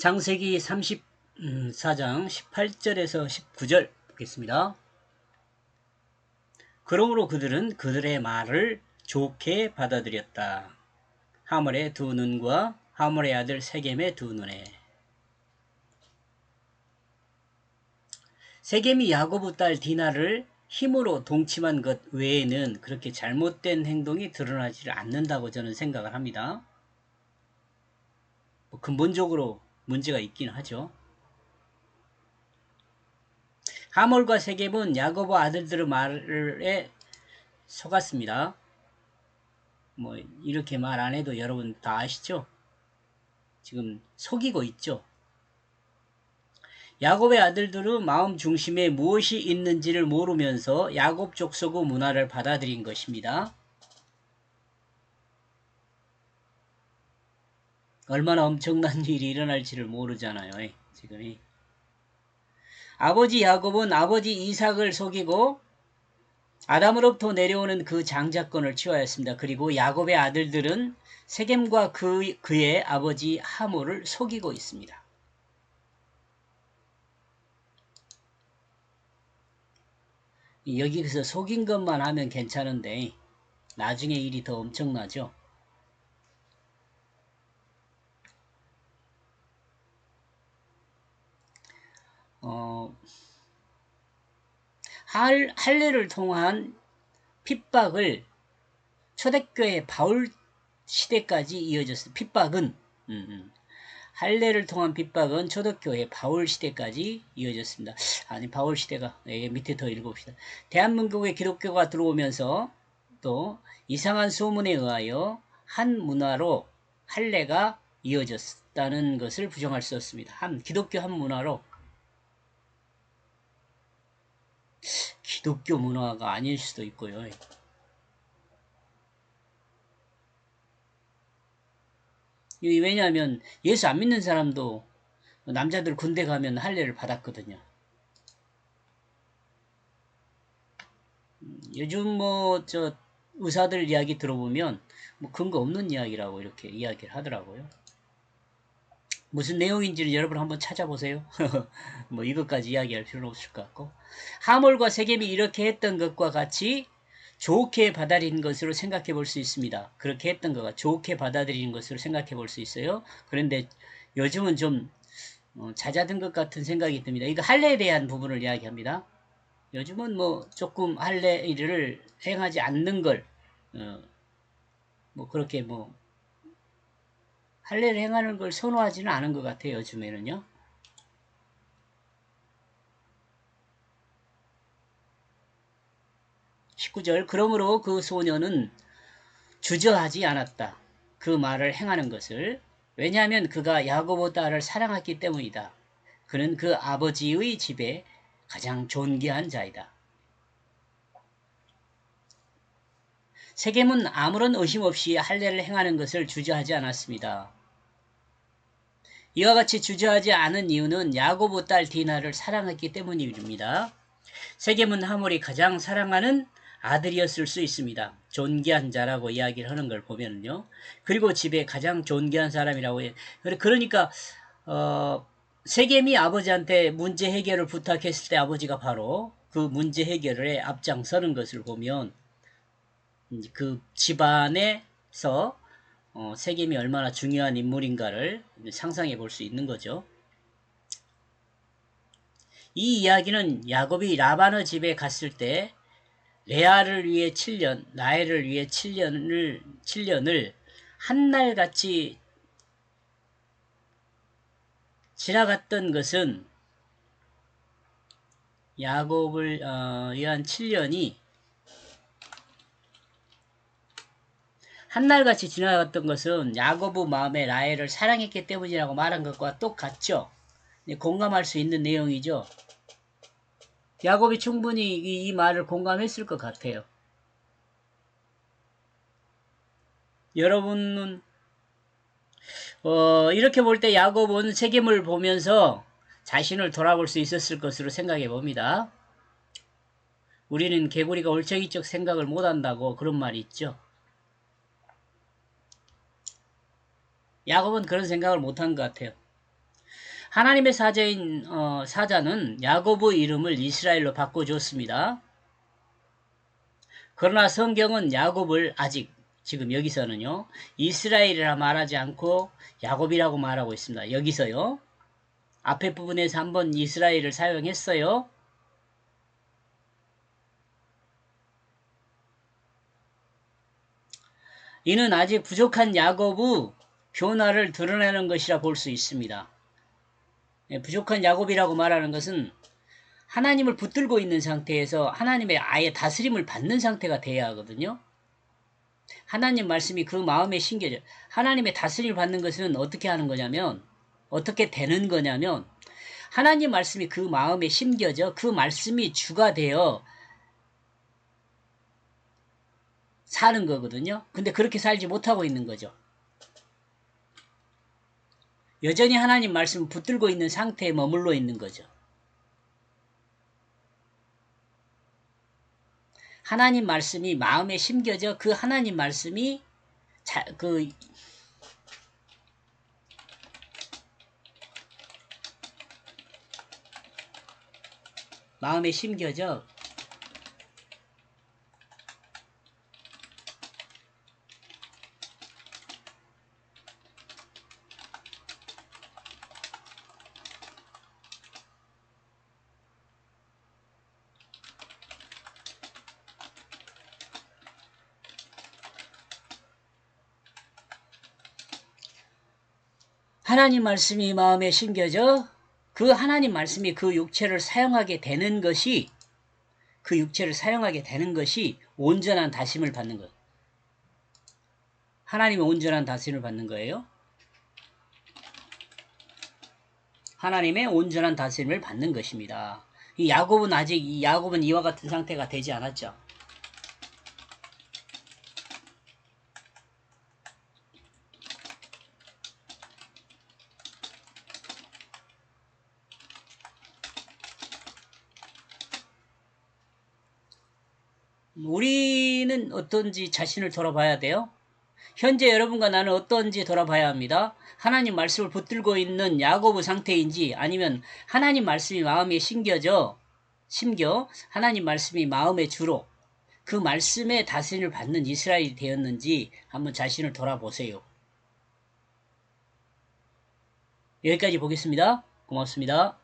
창세기 34장 18절에서 19절 보겠습니다. 그러므로 그들은 그들의 말을 좋게 받아들였다. 하몰의 두 눈과 하몰의 아들 세겜의 두 눈에. 세겜이 야고보 딸 디나를 힘으로 동침한 것 외에는 그렇게 잘못된 행동이 드러나지 않는다고 저는 생각을 합니다. 근본적으로 문제가 있긴 하죠. 하몰과 세겜은 야고보 아들들의 말에 속았습니다. 이렇게 말 안 해도 여러분 다 아시죠? 지금 속이고 있죠. 야곱의 아들들은 마음 중심에 무엇이 있는지를 모르면서 야곱 족속의 문화를 받아들인 것입니다. 얼마나 엄청난 일이 일어날지를 모르잖아요. 지금 아버지 야곱은 아버지 이삭을 속이고 아담으로부터 내려오는 그 장자권을 취하였습니다. 그리고 야곱의 아들들은 세겜과 그의 아버지 하몰을 속이고 있습니다. 여기서 속인 것만 하면 괜찮은데 나중에 일이 더 엄청나죠. 할례를 통한 핍박을 초대교회 바울 시대까지 이어졌습니다. 핍박은 할례를 통한 핍박은 초대교회 바울 시대까지 이어졌습니다. 아니 바울 시대가 밑에 더 읽어봅시다. 대한민국에 기독교가 들어오면서 또 이상한 소문에 의하여 한 문화로 할례가 이어졌다는 것을 부정할 수 없습니다. 기독교 한 문화로 기독교 문화가 아닐 수도 있고요. 왜냐하면 예수 안 믿는 사람도 남자들 군대 가면 할례를 받았거든요. 요즘 의사들 이야기 들어보면 근거 없는 이야기라고 이렇게 이야기를 하더라고요. 무슨 내용인지를 여러분 한번 찾아보세요. 이것까지 이야기할 필요는 없을 것 같고, 하몰과 세겜이 이렇게 했던 것과 같이 좋게 받아들인 것으로 생각해 볼 수 있습니다. 그렇게 했던 것과 좋게 받아들이는 것으로 생각해 볼 수 있어요. 그런데 요즘은 좀 잦아든 것 같은 생각이 듭니다. 이거 할례에 대한 부분을 이야기합니다. 요즘은 조금 할례를 행하지 않는 걸 그렇게 할례를 행하는 걸 선호하지는 않은 것 같아요. 요즘에는요. (19절) 그러므로 그 소녀는 주저하지 않았다. 그 말을 행하는 것을. 왜냐하면 그가 야고보 딸을 사랑했기 때문이다. 그는 그 아버지의 집에 가장 존귀한 자이다. 세겜은 아무런 의심 없이 할례를 행하는 것을 주저하지 않았습니다. 이와 같이 주저하지 않은 이유는 야고보 딸 디나를 사랑했기 때문입니다. 세겜은 하몰이 가장 사랑하는 아들이었을 수 있습니다. 존귀한 자라고 이야기를 하는 걸 보면요. 그리고 집에 가장 존귀한 사람이라고 해요. 그러니까 세겜이 아버지한테 문제 해결을 부탁했을 때 아버지가 바로 그 문제 해결에 앞장서는 것을 보면 그 집안에서 세겜이 얼마나 중요한 인물인가를 상상해 볼 수 있는 거죠. 이 이야기는 야곱이 라반의 집에 갔을 때 레아를 위해 7년, 라헬을 위해 7년을 한날같이 지나갔던 것은 야곱을 위한 7년이 한날같이 지나갔던 것은 야곱의 마음에 라헬을 사랑했기 때문이라고 말한 것과 똑같죠. 공감할 수 있는 내용이죠. 야곱이 충분히 이 말을 공감했을 것 같아요. 여러분은 이렇게 볼 때 야곱은 세겜을 보면서 자신을 돌아볼 수 있었을 것으로 생각해 봅니다. 우리는 개구리가 올챙이적 생각을 못한다고 그런 말이 있죠. 야곱은 그런 생각을 못한 것 같아요. 하나님의 사자인 사자는 야고보 이름을 이스라엘로 바꿔줬습니다. 그러나 성경은 야곱을 아직 지금 여기서는요 이스라엘이라 말하지 않고 야곱이라고 말하고 있습니다. 여기서요 앞에 부분에서 한번 이스라엘을 사용했어요. 이는 아직 부족한 야곱의 변화를 드러내는 것이라 볼 수 있습니다. 부족한 야곱이라고 말하는 것은 하나님을 붙들고 있는 상태에서 하나님의 아예 다스림을 받는 상태가 돼야 하거든요. 하나님 말씀이 그 마음에 심겨져. 하나님의 다스림을 받는 것은 어떻게 하는 거냐면 어떻게 되는 거냐면 하나님 말씀이 그 마음에 심겨져 그 말씀이 주가 되어 사는 거거든요. 근데 그렇게 살지 못하고 있는 거죠. 여전히 하나님 말씀을 붙들고 있는 상태에 머물러 있는 거죠. 하나님 말씀이 마음에 심겨져 그 하나님 말씀이 마음에 심겨져 하나님 말씀이 마음에 심겨져 그 하나님 말씀이 그 육체를 사용하게 되는 것이 온전한 다심을 받는 것. 하나님의 온전한 다스림을 받는 거예요. 하나님의 온전한 다스림을 받는 것입니다. 이 야곱은 이와 같은 상태가 되지 않았죠. 우리는 어떤지 자신을 돌아봐야 돼요. 현재 여러분과 나는 어떤지 돌아봐야 합니다. 하나님 말씀을 붙들고 있는 야고보 상태인지 아니면 하나님 말씀이 마음에 심겨 하나님 말씀이 마음의 주로 그 말씀의 다스림을 받는 이스라엘이 되었는지 한번 자신을 돌아보세요. 여기까지 보겠습니다. 고맙습니다.